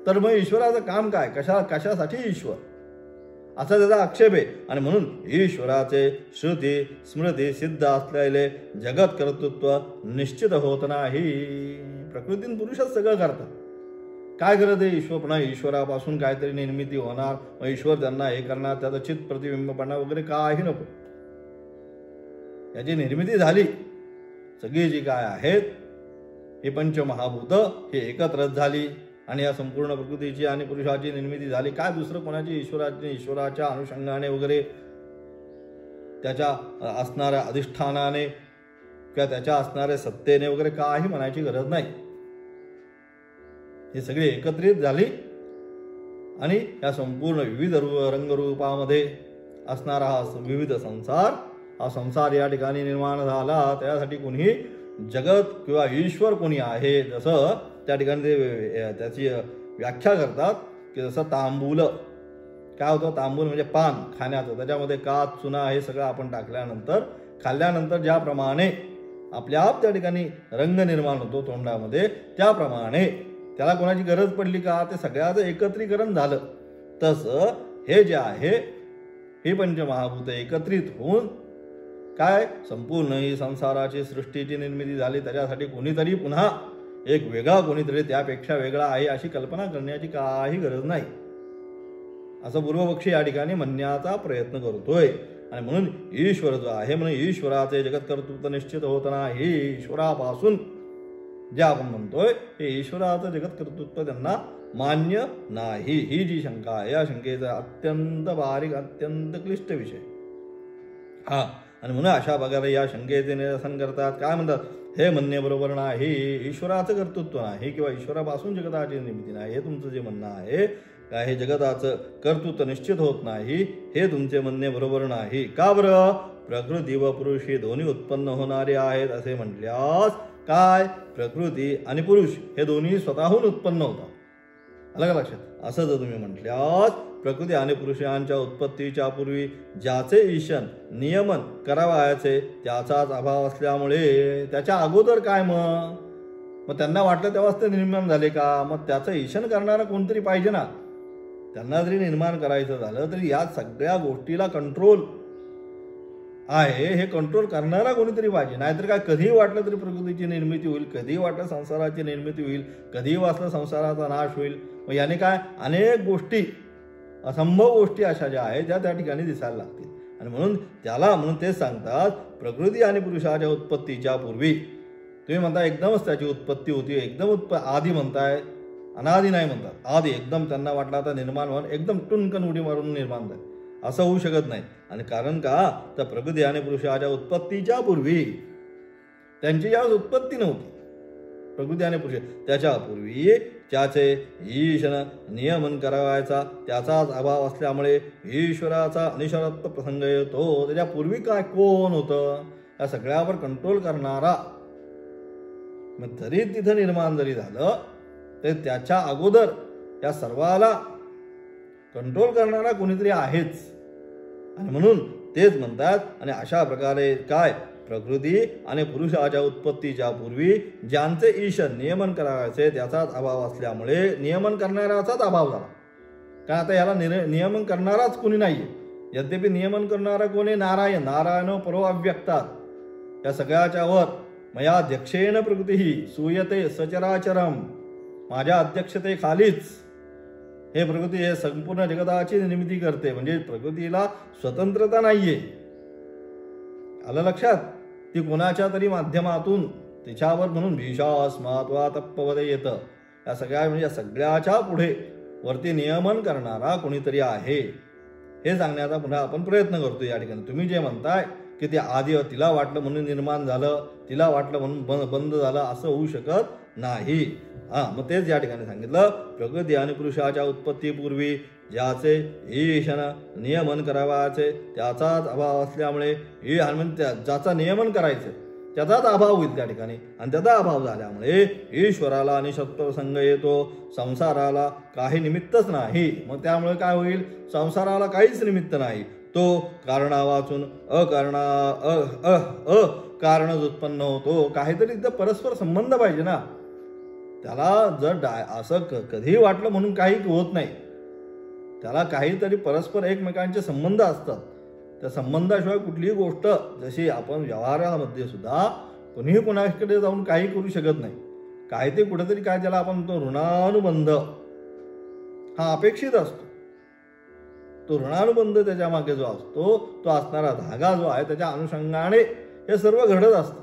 तर मग ईश्वराचं काम काय, कशासाठी ईश्वर असा त्याचा आक्षेप आहे. आणि म्हणून ईश्वराचे श्रुती स्मृती सिद्ध असलेले जगत कर्तृत्व निश्चित होत नाही. प्रकृतीन पुरुषच सगळं करतात. काय करत आहे ईश्वर, पुन्हा ईश्वरापासून काहीतरी निर्मिती होणार, मग ईश्वर त्यांना हे करणार, त्याचं चित्त प्रतिबिंबपणा वगैरे काही नको. याची निर्मिती झाली, सगळी जी काय आहेत हे पंचमहाभूत हे एकत्रच झाली आणि या संपूर्ण प्रकृतीची आणि पुरुषाची निर्मिती झाली. काय दुसरं कोणाची ईश्वराच्या अनुषंगाने वगैरे त्याच्या असणाऱ्या अधिष्ठानाने किंवा त्याच्या असणाऱ्या सत्तेने वगैरे काही म्हणायची गरज नाही. हे सगळे एकत्रित झाली आणि या संपूर्ण विविध रंगरूपामध्ये असणारा हा विविध हा संसार या ठिकाणी निर्माण झाला. त्यासाठी कोणी जगत किंवा ईश्वर कोणी आहे, जसं त्या ठिकाणी ते त्याची व्याख्या करतात की जसं तांबूल काय होतं, तांबूल म्हणजे पान खाण्याचं, त्याच्यामध्ये काच चुना हे सगळं आपण टाकल्यानंतर खाल्ल्यानंतर ज्याप्रमाणे आपल्या आप त्या ठिकाणी रंग निर्माण होतो तोंडामध्ये, त्याप्रमाणे त्याला कोणाची गरज पडली का, ते सगळ्याचं एकत्रीकरण झालं. तसं हे जे आहे हे पंचमहाभूत एकत्रित होऊन काय संपूर्ण ही संसाराची सृष्टीची निर्मिती झाली. त्याच्यासाठी कोणीतरी पुन्हा एक वेगळा कोणीतरी त्यापेक्षा वेगळा आहे अशी कल्पना करण्याची काही गरज नाही असं पूर्वपक्षी या ठिकाणी म्हणण्याचा प्रयत्न करतोय. आणि म्हणून ईश्वर जो आहे म्हणून ईश्वराचे जगत कर्तृत्व निश्चित होत नाही. ईश्वरापासून जे आपण म्हणतोय हे ईश्वराचं जगत कर्तृत्व त्यांना मान्य नाही. ही जी शंका आहे या शंकेचा अत्यंत बारीक अत्यंत क्लिष्ट विषय आणि म्हणून अशा प्रकारे या शंकेचे निरसन करतात. काय म्हणतात, हे म्हणणे बरोबर नाही, ईश्वराचं कर्तृत्व नाही किंवा ईश्वरापासून जगताची निर्मिती नाही हे तुमचं जे म्हणणं आहे, काय हे जगताचं कर्तृत्व निश्चित होत नाही हे तुमचे म्हणणे बरोबर नाही. का बरं, प्रकृती व पुरुष हे दोन्ही उत्पन्न होणारे आहेत असे म्हटल्यास काय प्रकृती आणि पुरुष हे दोन्ही स्वतःहून उत्पन्न होतात. अलग लक्षात असं जर तुम्ही म्हटल्यास प्रकृती आणि पुरुषांच्या उत्पत्तीच्या पूर्वी ज्याचे ईशन नियमन करावयाचे त्याचाच अभाव असल्यामुळे त्याच्या अगोदर काय मग त्यांना वाटलं तेव्हाच ते निर्माण झाले का, मग त्याचं ईशन करणारा कोणतरी पाहिजे ना. त्यांना जरी निर्माण करायचं झालं तरी या सगळ्या गोष्टीला कंट्रोल आहे, हे कंट्रोल करणारा कोणीतरी पाहिजे. नाहीतर काय कधीही वाटलं तरी प्रकृतीची निर्मिती होईल, कधीही वाटलं संसाराची निर्मिती होईल, कधीही वाचलं संसाराचा नाश होईल. मग याने काय अनेक गोष्टी, असंभव गोष्टी अशा ज्या आहेत त्या ठिकाणी दिसायला लागतील. आणि म्हणून तेच सांगतात, प्रकृती आणि पुरुषाच्या उत्पत्तीच्या पूर्वी. तुम्ही म्हणता एकदमच त्याची उत्पत्ती होती, एकदम आधी म्हणताय, अनादी नाही म्हणतात, आधी एकदम त्यांना वाटलं आता निर्माण व्हावं, एकदम टुनकन उडी मारून निर्माण झालं, असं होऊ शकत नाही. आणि कारण का, तर प्रकृती आणि पुरुषाच्या उत्पत्तीच्या पूर्वी त्यांची ज्यावेळेस उत्पत्ती नव्हती, प्रकृती आणि पुरुष, त्याच्या पूर्वी त्याचे ईशन नियमन करावायचा त्याचाच अभाव असल्यामुळे ईश्वराचा अनिश्वरत्व प्रसंग येतो. त्याच्यापूर्वी काय कोण होतं, या सगळ्यावर कंट्रोल करणारा. मग जरी तिथं निर्माण जरी झालं तर त्याच्या अगोदर या सर्वाला कंट्रोल करणारा कोणीतरी आहेच. आणि म्हणून तेच म्हणतात. आणि अशा प्रकारे काय, प्रकृती आणि पुरुषाच्या उत्पत्तीच्या पूर्वी ज्यांचे ईशन नियमन करायचे त्याचाच अभाव असल्यामुळे नियमन करणाऱ्याचाच अभाव झाला. कारण आता याला नियमन करणाराच कोणी नाहीये. यद्यपि नियमन करणारा कोणी, नारायण, नारायण परो अव्यक्तात. या सगळ्याच्या वर मया अध्यक्षेन प्रकृती सूयते सचराचरम, माझ्या अध्यक्षतेखालीच हे प्रकृती हे संपूर्ण जगताची निर्मिती करते. म्हणजे प्रकृतीला स्वतंत्रता नाहीये. आलं लक्षात. ती कोणाच्या तरी माध्यमातून तिच्यावर म्हणून भीषास्मात्वा तप्पवदे येतं. या सगळ्या म्हणजे सगळ्याच्या पुढे वरती नियमन करणारा कोणीतरी आहे, हे सांगण्याचा पुन्हा आपण प्रयत्न करतो या ठिकाणी. तुम्ही जे म्हणताय की ते आधी तिला वाटलं म्हणून निर्माण झालं, तिला वाटलं म्हणून बंद झालं, असं होऊ शकत नाही. मग तेच या ठिकाणी सांगितलं, प्रकृती आणि पुरुषाच्या उत्पत्तीपूर्वी ज्याचे ईशन नियमन करावायचे त्याचाच अभाव असल्यामुळे ज्याचा नियमन करायचं त्याचाच अभाव होईल त्या ठिकाणी. आणि त्याचा अभाव झाल्यामुळे ईश्वराला अनिश्वरत्व प्रसंग येतो. संसाराला काही निमित्तच नाही. मग त्यामुळे काय होईल, संसाराला काहीच निमित्त नाही. तो कारणा वाचून कारणच उत्पन्न होतो. काहीतरी तिथं परस्पर संबंध पाहिजे ना. त्याला जर असं कधीही वाटलं म्हणून काही होत नाही. त्याला काहीतरी परस्पर एकमेकांचे संबंध असतात. त्या संबंधाशिवाय कुठलीही गोष्ट, जशी आपण व्यवहारामध्ये सुद्धा कोणीही कोणाकडे जाऊन काही करू शकत नाही. काय ते कुठेतरी काय, त्याला आपण तो ऋणानुबंध हा अपेक्षित असतो. तो ऋणानुबंध त्याच्या मागे जो असतो, तो असणारा धागा जो आहे त्याच्या अनुषंगाने हे सर्व घडत असतं.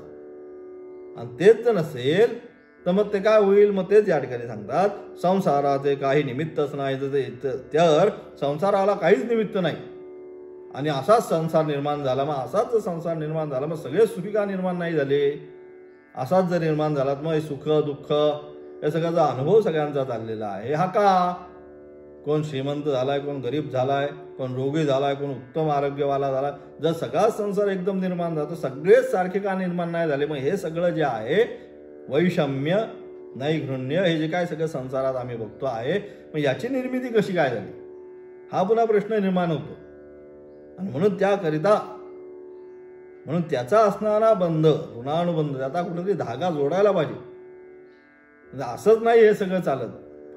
आणि तेच जर नसेल तर मग ते काय होईल. मग तेच या ठिकाणी सांगतात, संसाराचे काही निमित्तच नाही. तर संसाराला काहीच निमित्त नाही. आणि असाच संसार निर्माण झाला. मग असाच संसार निर्माण झाला, मग सगळे सुखी का निर्माण नाही झाले. असाच जर निर्माण झाला मग सुख दुःख या सगळ्याचा अनुभव सगळ्यांचा चाललेला आहे. हा का, कोण श्रीमंत झालाय, कोण गरीब झालाय, कोण रोगी झालाय, कोण उत्तम आरोग्यवाला झाला. जर सगळाच संसार एकदम निर्माण झाला तर सगळेच सारखे का निर्माण नाही झाले. मग हे सगळं जे आहे वैषम्य नैघृण्य हे जे काय सगळं संसारात आम्ही बघतो आहे, मग याची निर्मिती कशी काय झाली, हा पुन्हा प्रश्न निर्माण होतो. आणि म्हणून त्याकरिता त्याचा असणारा बंध, ऋणानुबंध, त्याचा कुठेतरी धागा जोडायला पाहिजे. असंच नाही हे सगळं चालत.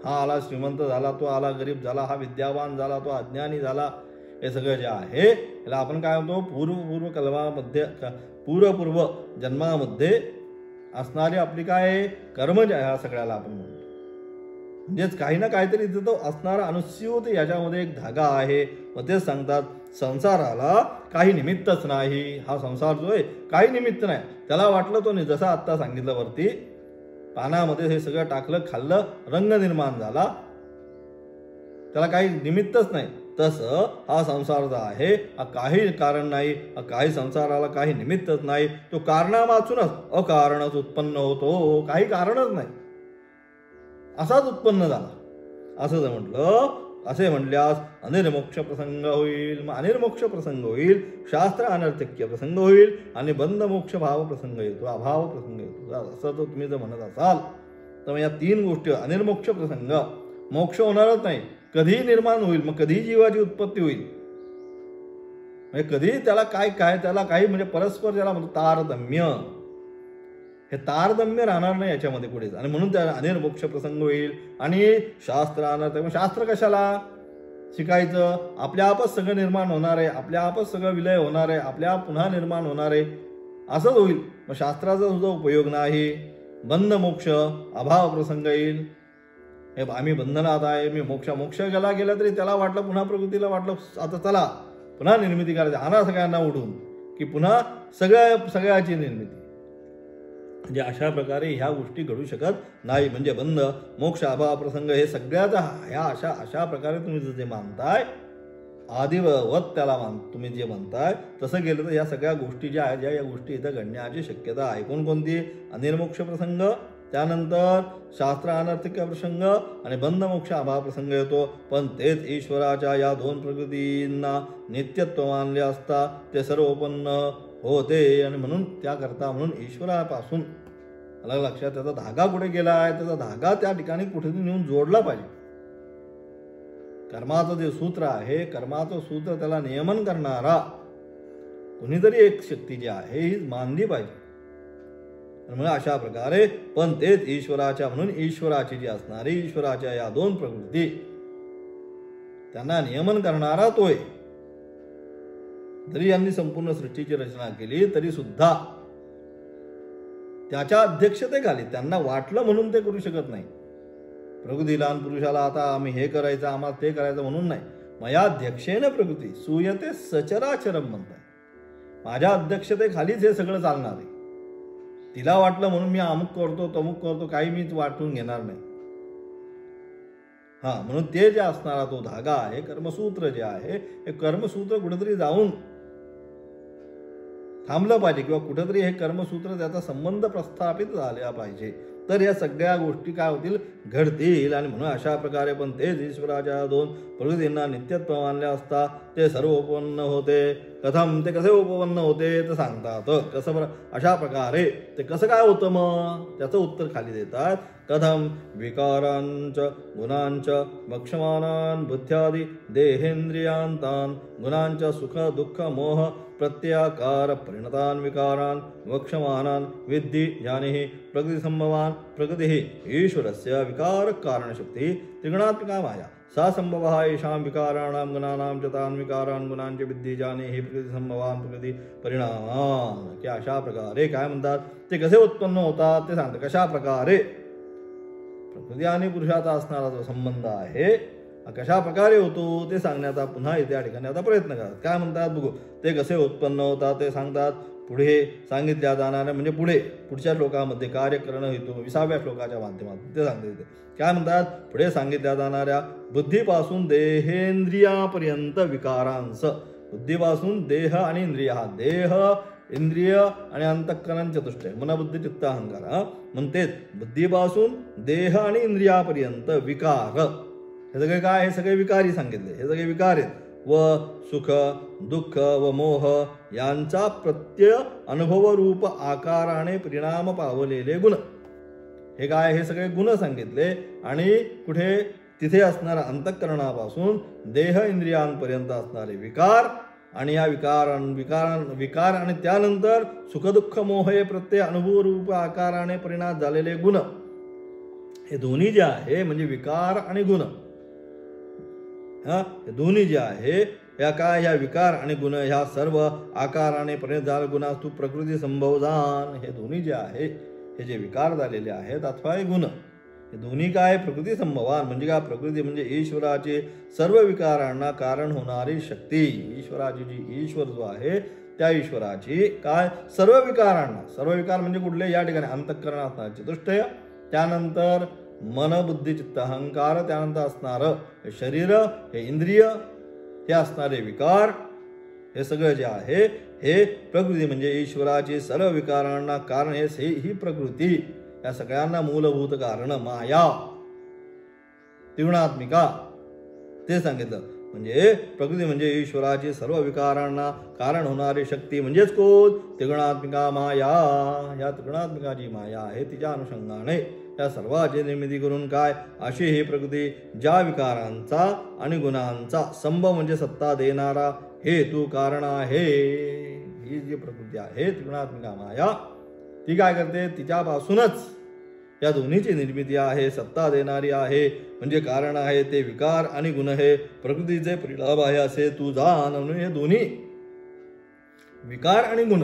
हा आला श्रीमंत झाला, तो आला गरीब झाला, हा विद्यावान झाला, तो अज्ञानी झाला. हे सगळं जे आहे याला आपण काय म्हणतो, पूर्व कल्मामध्ये, पूर्व जन्मामध्ये असणारी आपली काय कर्म जे आहे, ह्या सगळ्याला आपण म्हणतो. म्हणजेच काही ना काहीतरी तिथं तो असणारा अनुस्यूत याच्यामध्ये एक धागा आहे. मग तेच सांगतात, संसाराला काही निमित्तच नाही. हा संसार जो आहे काही निमित्त नाही. त्याला वाटलं तो नाही, जसं आत्ता सांगितलं वरती, पानामध्ये हे सगळं टाकलं, खाल्लं, रंग निर्माण झाला, त्याला काही निमित्तच नाही. तसं हा संसार जो आहे हा काही कारण नाही, काही संसाराला काही निमित्तच नाही. तो कारणा वाचूनच अकारणच उत्पन्न होतो, काही कारणच नाही, असाच उत्पन्न झाला. असं जर म्हटलं, असे म्हटल्यास अनिर्मोक्ष प्रसंग होईल. मग अनिर्मोक्ष प्रसंग होईल, शास्त्र अनर्थक्य प्रसंग होईल, आणि बंधमोक्ष भाव प्रसंग येतो, अभाव प्रसंग येतो. असं तर तुम्ही जर म्हणत असाल तर मग या तीन गोष्टी, अनिर्मोक्ष प्रसंग, मोक्ष होणारच नाही, कधीही निर्माण होईल. मग कधीही जीवाची उत्पत्ती होईल, म्हणजे कधीही त्याला त्याला काही म्हणजे परस्पर ज्याला म्हणतो तारतम्य, हे तारतम्य राहणार नाही याच्यामध्ये पुढेच. आणि म्हणून त्या अनिर्मोक्ष प्रसंग होईल. आणि शास्त्र अनर्थ, शास्त्र कशाला, शिकायचं. आपल्या आपच सगळं निर्माण होणार आहे, आपल्या आपच सगळं विलय होणार आहे, आपल्या आप पुन्हा निर्माण होणार आहे, असंच होईल. मग शास्त्राचा सुद्धा उपयोग नाही. बंध मोक्ष अभाव प्रसंग येईल. हे आम्ही बंधनात आहे, मी मोक्ष गेला तरी त्याला वाटलं, पुन्हा प्रकृतीला वाटलं आता चला पुन्हा निर्मिती करायची, आणा सगळ्यांना उठून की पुन्हा सगळ्याची निर्मिती. म्हणजे अशा प्रकारे ह्या गोष्टी घडू शकत नाही. म्हणजे बंध मोक्ष अभाव प्रसंग हे सगळ्याचा ह्या अशा प्रकारे तुम्ही जे मानताय आदिवत त्याला तुम्ही जे म्हणताय तसं गेलं तर या सगळ्या गोष्टी ज्या आहेत, या गोष्टी इथं घडण्याची शक्यता आहे. कोणकोणती? अनिर्मोक्ष प्रसंग, त्यानंतर शास्त्र अनर्थिक प्रसंग आणि बंध मोक्ष अभाव प्रसंग येतो. पण तेच ईश्वराच्या या दोन प्रकृतींना नित्यत्व मानले असता ते सर्व उत्पन्न होते. आणि म्हणून त्याकरता म्हणून ईश्वरापासून अलग लक्षात त्याचा धागा कुठे गेला आहे, त्याचा धागा त्या ठिकाणी कुठेतरी नेऊन जोडला पाहिजे. कर्माचं जे सूत्र आहे, कर्माचं सूत्र त्याला नियमन करणारा कोणीतरी एक शक्ती जी आहे ही मानली पाहिजे. म्हणजे अशा प्रकारे पण तेच ईश्वराच्या म्हणून ईश्वराची जी असणारी ईश्वराच्या या दोन प्रकृती त्यांना नियमन करणारा तोय. जरी यांनी संपूर्ण सृष्टीची रचना केली तरी सुद्धा त्याच्या अध्यक्षतेखाली त्यांना वाटलं म्हणून ते करू शकत नाही. प्रकृतीला आणि पुरुषाला आता आम्ही हे करायचं, आम्हाला ते करायचं म्हणून नाही. मया अध्यक्षेन प्रकृती सूयते सचराचरम म्हणताय. माझ्या अध्यक्षतेखालीच हे सगळं चालणार आहे. तिला वाटलं म्हणून मी अमुक करतो तमुक करतो काही मीच वाटून घेणार नाही. म्हणून ते जे असणारा तो धागा आहे, कर्मसूत्र जे आहे, हे कर्मसूत्र कुठेतरी जाऊन थांबलं पाहिजे किंवा कुठेतरी हे कर्मसूत्र त्याचा संबंध प्रस्थापित झाला पाहिजे. तर या सगळ्या गोष्टी काय होतील, घडतील. आणि म्हणून अशा प्रकारे पण तेच ईश्वराच्या दोन प्रकृतींना नित्यत्व मानले असता ते सर्व उपपन्न होते. कथम ते कसे उपपन्न होते तर सांगतात. कसं अशा प्रकारे ते कसं काय होतं मग त्याचं उत्तर खाली देतात. कथम विकारांच गुणांच भक्षमानान बुद्ध्यादी देहेंद्रियांतान गुणांच सुख दुःख मोह प्रत्याकार परिणतान विकारान वक्षमानान विद्धि जानेहि प्रकृति संभवान प्रकृति ईश्वरस्य विकार कारणशक्ति त्रिगुणात्मिका माया सा संभवः येषां विकाराणां गुणानां च तान् विकारान् गुणांच विद्धि जानेहि प्रकृति संभवान प्रकृति परिणामान. की अशा प्रकारे काय म्हणतात, ते कसे उत्पन्न होतात ते सांगतात. कशा प्रकारे प्रकृती आणि पुरुषाचा असणारा जो संबंध आहे कशा प्रकारे होतो ते सांगण्याचा पुन्हा त्या ठिकाणी आता प्रयत्न करतात. काय म्हणतात बघू. ते कसे उत्पन्न होतात ते सांगतात. पुढे सांगितल्या जाणाऱ्या म्हणजे पुढच्या श्लोकामध्ये कार्य करणं हेतू 20व्या श्लोकाच्या माध्यमातून ते सांगते. काय म्हणतात, पुढे सांगितल्या जाणाऱ्या बुद्धीपासून देहेंद्रियापर्यंत विकारांस. बुद्धीपासून देह आणि इंद्रिय, देह इंद्रिय आणि अंतःकरण चतुष्टय मन बुद्धी चित्त अहंकार. म्हणतेच बुद्धीपासून देह आणि इंद्रियापर्यंत विकार हे सगळे काय, हे सगळे विकारी सांगितले. हे सगळे विकार आहेत. व सुख दुःख व मोह यांचा प्रत्यय अनुभवरूप आकाराने परिणाम पावलेले गुण. हे काय, हे सगळे गुण सांगितले. आणि कुठे तिथे असणाऱ्या अंतःकरणापासून देह इंद्रियांपर्यंत असणारे विकार आणि या विकार आणि त्यानंतर सुखदुःख मोह हे प्रत्यय अनुभवरूप आकाराने परिणाम झालेले गुण. हे दोन्ही जे आहे म्हणजे विकार आणि गुण, हे दोन्ही जे आहे या काय, या विकार आणि गुण ह्या सर्व आकाराने परिणत झाले गुणास तू प्रकृती संभवजान. हे दोन्ही जे आहे हे जे विकार झालेले आहेत अथवा हे गुण, हे दोन्ही काय प्रकृती संभवान म्हणजे काय, प्रकृती म्हणजे ईश्वराची सर्व विकारांना कारण होणारी शक्ती. ईश्वराची जी ईश्वर जो आहे त्या ईश्वराची काय सर्व विकारांना, सर्व विकार म्हणजे कुठले, या ठिकाणी अंतःकरण असणार चतुष्टय, त्यानंतर मन बुद्धी चित्त अहंकार, त्यानंतर असणारं हे शरीर हे इंद्रिय हे असणारे विकार, हे सगळं जे आहे हे प्रकृती म्हणजे ईश्वराची सर्व विकारांना कारण हे ही प्रकृती. या सगळ्यांना मूलभूत कारण माया त्रिगुणात्मिका ते सांगितलं. म्हणजे प्रकृती म्हणजे ईश्वराची सर्व विकारांना कारण होणारी शक्ती म्हणजेच कोण, त्रिगुणात्मिका माया. या त्रिगुणात्मिका जी माया आहे तिच्या अनुषंगाने या सर्वाची निर्मिती करून काय, अशी ही प्रकृती ज्या विकारांचा आणि गुणांचा संभव म्हणजे सत्ता देणारा हेतू कारण आहे. ही जी प्रकृती आहे त्रिगुणात्मिका माया ती काय करते, तिच्यापासूनच या दोन्हीची निर्मिती आहे, सत्ता देणारी आहे, म्हणजे कारण आहे ते विकार आणि गुण हे प्रकृतीचे परिणाम आहे असे तू जाण. म्हणून हे दोन्ही विकार आणि गुण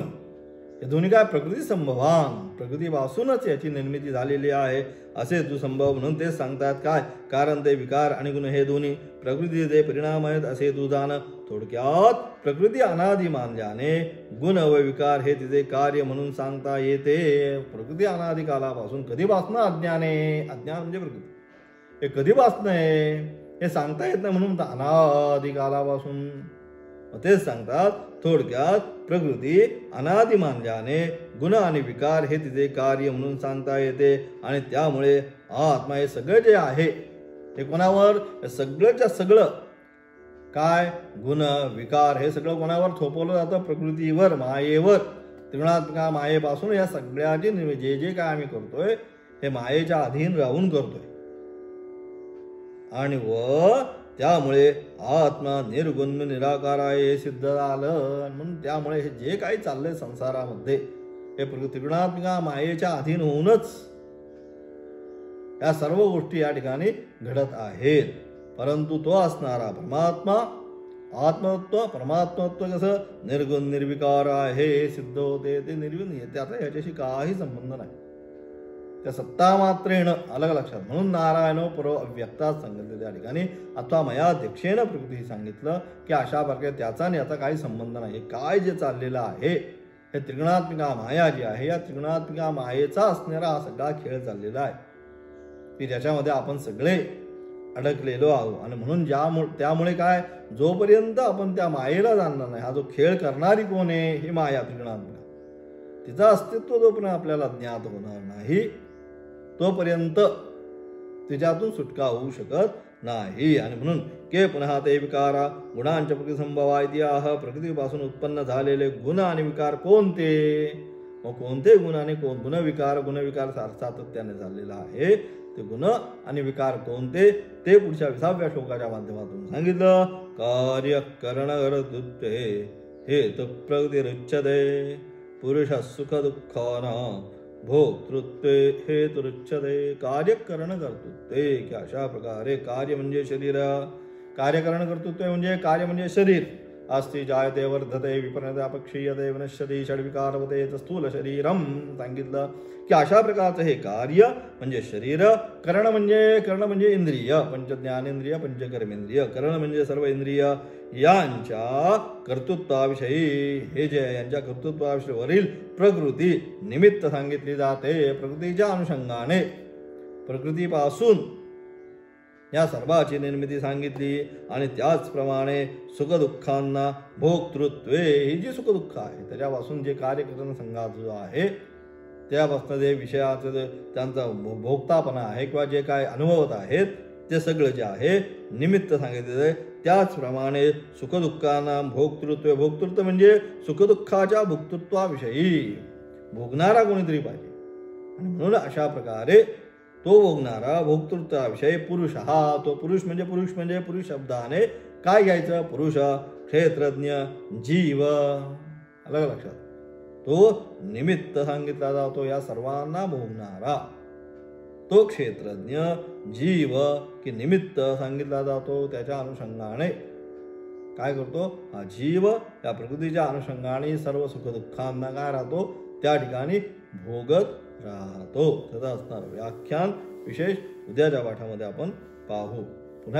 हे दोन्ही काय प्रकृती संभवान, प्रकृतीपासूनच याची निर्मिती झालेली आहे असे तू संभव. म्हणून ते सांगतात काय, कारण ते विकार आणि गुण हे दोन्ही प्रकृतीचे परिणाम आहेत असे तू जाण. थोडक्यात प्रकृती अनादि मानल्याने गुण व विकार हे तिचे कार्य म्हणून सांगता येते. प्रकृती अनादि कालापासून कधीपासून अज्ञान आहे, अज्ञान म्हणजे प्रकृती, हे कधीपासून आहे हे सांगता येत नाही, म्हणून अनादि कालापासून. तेच सांगतात थोडक्यात प्रकृती अनादि मानल्याने गुण आणि विकार हे तिचे कार्य म्हणून सांगता येते. आणि त्यामुळे आत्मा हे सगळं जे आहे हे कोणावर, सगळंच्या सगळं काय गुण विकार हे सगळं कोणावर थोपवलं जातं, प्रकृतीवर, मायेवर. त्रिगुणात्मिका मायेपासून या सगळ्याची जे काय आम्ही करतोय हे मायेच्या अधीन राहून करतोय. आणि व त्यामुळे आत्मा निर्गुण निराकार आहे हे सिद्ध झालं. म्हणून त्यामुळे हे जे काही चाललंय संसारामध्ये हे त्रिगुणात्मिका मायेच्या अधीन होऊनच या सर्व गोष्टी या ठिकाणी घडत आहेत. परंतु तो असणारा परमात्मा, आत्मत्व, परमात्मत्व कसं निर्गुण निर्विकार आहे हे सिद्ध होते. ते निर्गुण, त्याचा याच्याशी काही संबंध नाही, त्या सत्ता मात्रेनं. अलग लक्षात. म्हणून नारायण परो अव्यक्तात सांगितलं त्या ठिकाणी, अथवा मया दीक्षेनं प्रकृती सांगितलं की अशा प्रकारे त्याचा आणि याचा काही संबंध नाही. काय जे चाललेलं आहे हे त्रिगुणात्मिका माया जी आहे, या त्रिगुणात्मिका मायेचा असणारा हा सगळा खेळ चाललेला आहे की ज्याच्यामध्ये आपण सगळे अडकलेलो आहोत. आणि म्हणून त्यामुळे काय, जोपर्यंत आपण त्या मायेला जाणणार नाही, हा जो खेळ करणारी कोण आहे ही माया त्रिगुणात्मिका, तिचं अस्तित्व जोपर्यंत आपल्याला ज्ञात होणार नाही तोपर्यंत तिच्यातून सुटका होऊ शकत नाही. आणि म्हणून के पुन्हा ते विकारा गुणांच्या प्रकृती संभवा इतिहास, प्रकृतीपासून उत्पन्न झालेले गुण आणि विकार कोणते, मग कोणते गुण आणि गुणविकार सातत्याने झालेला आहे. ते गुण आणि विकार कोणते ते पुढच्या 20व्या श्लोकाच्या माध्यमातून सांगितलं. कार्य करण कर्तृत्वे हेतु प्रकृतिरुच्यते, पुरुष सुख दुःखाना भोक्तृत्वे हेतुरुच्यते. कार्यकरण कर्तृत्वे की अशा प्रकारे कार्य म्हणजे शरीर, कार्यकरण कर्तृत्व म्हणजे कार्य म्हणजे शरीर. अस्ति जायते वर्धते विपरिणते अपक्षीयते विनश्यति षड्विकारवते स्थूल शरीरम सांगितलं की अशा प्रकारचं हे कार्य म्हणजे शरीर. करण म्हणजे इंद्रिय, पंच ज्ञानेंद्रिय, पंच कर्मेंद्रिय. करण म्हणजे सर्व इंद्रिय यांच्या कर्तृत्वाविषयी, हे जे यांच्या कर्तृत्वाविषयी वरील प्रकृती निमित्त सांगितली जाते. प्रकृतीच्या अनुषंगाने प्रकृतीपासून या सर्वाची निर्मिती सांगितली. आणि त्याचप्रमाणे सुखदुःखांना भोक्तृत्वे, ही जी सुखदुःख आहे त्याच्यापासून जे कार्यकरण संघात जो आहे त्यापासून जे विषयाचं त्यांचा भोगतापणा आहे किंवा जे काय अनुभवत आहेत ते सगळं जे आहे निमित्त सांगितलेलं आहे. त्याचप्रमाणे सुखदुःखांना भोक्तृत्व, भोक्तृत्व म्हणजे सुखदुःखाच्या भोक्तृत्वाविषयी भोगणारा कोणीतरी पाहिजे. आणि म्हणून अशा प्रकारे तो भोगणारा भोक्तृत्वाविषयी पुरुष, हा तो पुरुष म्हणजे पुरुष शब्दाने काय घ्यायचं, पुरुष, क्षेत्रज्ञ, जीव. अलग लक्षात. तो निमित्त सांगितला जातो या सर्वांना भोगणारा, तो क्षेत्रज्ञ, जीव की निमित्त सांगितला जातो. त्याच्या अनुषंगाने काय करतो, हा जीव या प्रकृतीच्या अनुषंगाने सर्व सुखदुःखांना काय राहतो, त्या ठिकाणी भोगत राहतो. त्याचा असणार व्याख्यान विशेष उद्याच्या पाठामध्ये आपण पाहू. पुन्हा